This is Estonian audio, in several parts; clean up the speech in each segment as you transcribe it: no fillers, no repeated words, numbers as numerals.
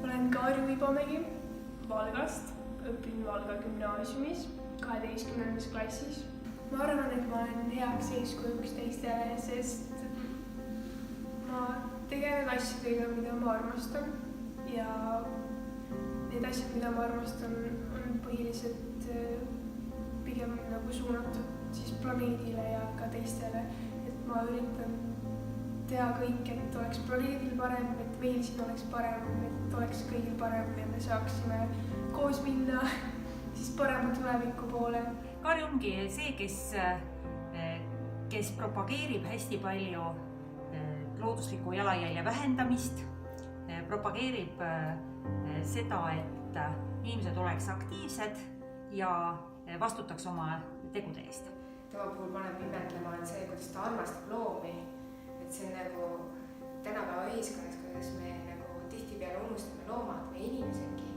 Olen Kaarju Ibomägi Valgast, õpin Valga gümnaasiumis 12. klassis. Ma arvan, et ma olen heaks eeskujuks teistele, sest ma tegelen asjadega, mida ma armastan ja need asjad, mida ma armastan, on põhiliselt pigem nagu suunatud siis planeedile ja ka teistele, et ma üritan teha kõik, et oleks planeedil parem, et meil siin oleks parem, et oleks kõigil parem ja me saaksime koos minna siis parema tuleviku poole. Kaarju ongi see, kes propageerib hästi palju loodusliku jalajälje vähendamist, propageerib seda, et inimesed oleks aktiivsed ja vastutaks oma tegude eest. Tema puhul paneb imetlema on see, kuidas ta armastab loomi. Et see on nagu tänapäeva ühiskonnas, kuidas me nagu tihtipeale unustame loomad või inimesengi,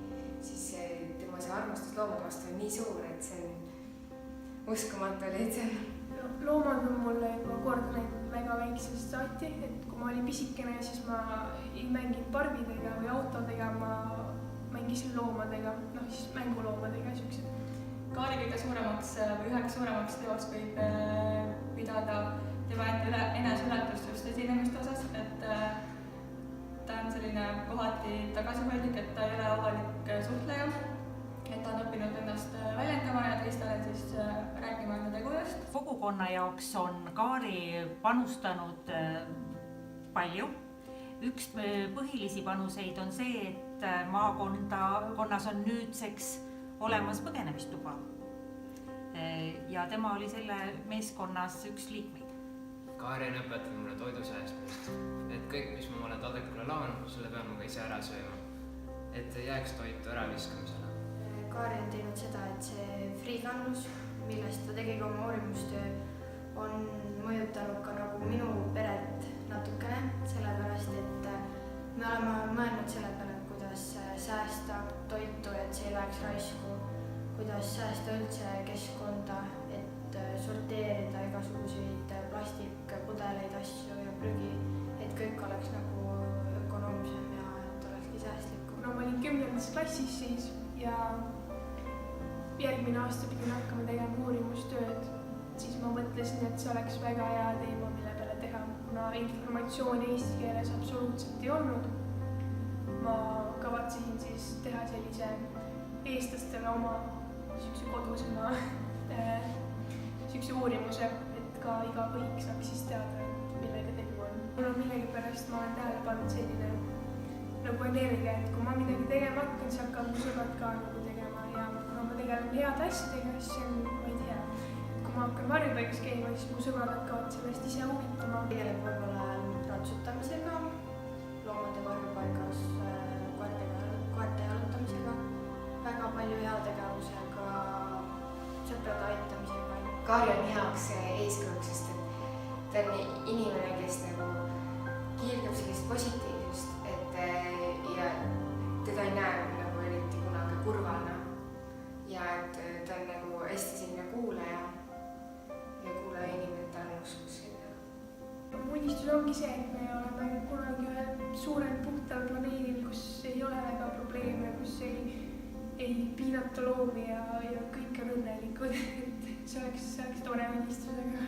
siis tema see armastus loomade vastu on nii suur, et see on uskumatu lihtsalt. Loomad on mulle juba kord näinud väga väiksest saati, et kui ma olin pisikene, siis ma ei mänginud barbidega või autodega, ma mängisin loomadega, siis mänguloomadega siuksed. Kaari kõige suuremaks või üheks suuremaks teoks võib pidada tema eneseületust just esinemiste osas, et ta on selline kohati tagasihoidlik, et ta ei ole avalik suhtleja, et ta on õppinud ennast väljendama ja teistele siis rääkima enda tegudest. Kogukonna jaoks on Kaari panustanud palju. Üks põhilisi panuseid on see, et maakonnas on nüüdseks olemas põgenemistuba ja tema oli selle meeskonnas üks liikmeid. Kaari on õpetanud mulle toidu säästmist, et kõik, mis ma olen taldrikule laanud, selle pean ma ka ise ära sööma, et ei jääks toitu ära viskamisele. Kaari on teinud seda, et see friikannus, millest ta tegi ka oma uurimustöö, on mõjutanud ka nagu minu peret natukene, sellepärast et me oleme mõelnud selle peale, kuidas säästa toitu, et see ei läheks raisku, kuidas säästa üldse keskkonda, et sorteerida igasuguseid plastikpudeleid, asju ja prügi, et kõik oleks nagu ökonoomsem ja et olekski säästlikum. Ma olin 10. klassis siis ja järgmine aasta pidin hakkama tegema uurimustööd, siis ma mõtlesin, et see oleks väga hea teema, mille peale teha, kuna informatsiooni eesti keeles absoluutselt ei olnud. Ma kavatsesin siis teha sellise eestlastele oma kodusema uurimuse, et ka iga põik saaks siis teada, millega tegu on. Mul on millegipärast, ma olen tähele pannud selline nagu energia, et kui ma midagi tegema hakkan, siis hakkavad mu sõbrad ka nagu tegema ja kuna ma tegelen heade asjadega, siis see on, ma ei tea, kui ma hakkan varjupaigas käima, siis mu sõbrad hakkavad sellest ise huvitama. Tegeleb võib-olla ratsutamisega, loomade varjupaigas, koerte jalutamisega, väga palju heategevusega, sõprade aitamisega. Kaari on heaks eeskujuks, sest et ta on inimene, kes nagu kiirgab sellist positiivsust, ja teda ei näe nagu eriti kunagi kurvana ja et ta on nagu hästi selline kuulaja ja kuulaja inimene, ta on uskus sinna. Mu unistus ongi see, et me oleme kunagi ühel suurel puhtal planeedil, kus ei ole väga probleeme, kus ei piinata loomi ja kõik on õnnelikud, et see oleks tore unistusega.